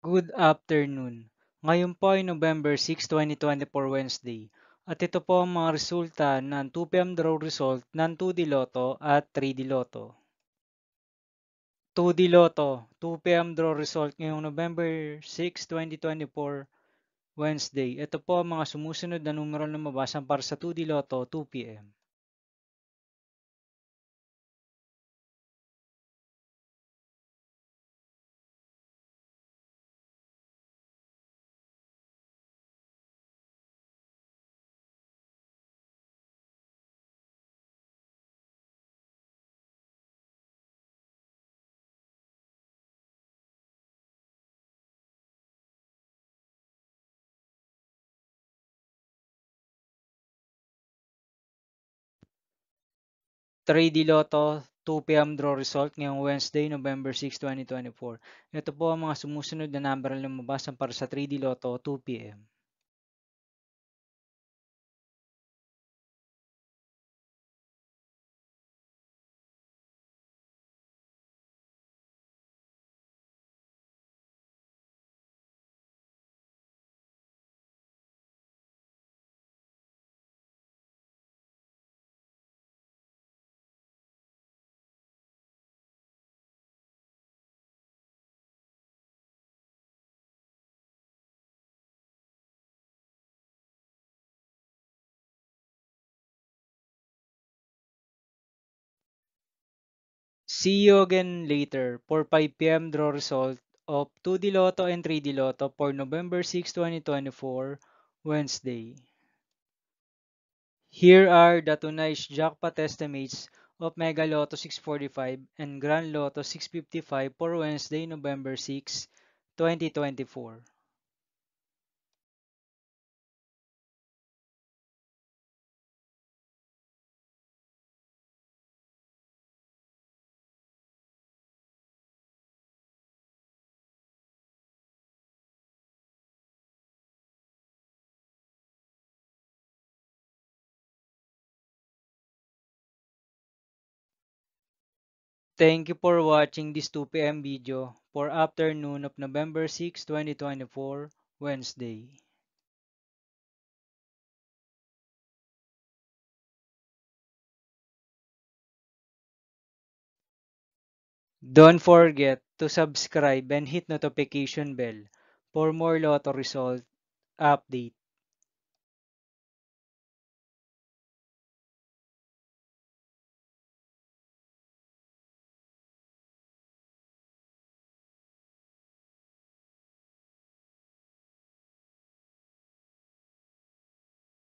Good afternoon. Ngayon po ay November 6, 2024 Wednesday. At ito po ang mga resulta ng 2 p.m. draw result ng 2D Lotto at 3D Lotto. 2D Lotto, 2 p.m. draw result ngayong November 6, 2024 Wednesday. Ito po ang mga sumusunod na numero na mabasan para sa 2D Lotto 2 p.m. 3D Lotto 2 p.m. draw result ngayong Wednesday, November 6, 2024. Ito po ang mga sumusunod na number na mabasan para sa 3D Lotto 2 p.m. See you again later for 5 p.m. draw result of 2D Lotto and 3D Lotto for November 6, 2024, Wednesday. Here are the tonight's jackpot estimates of Mega Lotto 645 and Grand Lotto 655 for Wednesday, November 6, 2024. Thank you for watching this 2 p.m. video for afternoon of November 6, 2024, Wednesday. Don't forget to subscribe and hit notification bell for more Lotto result update.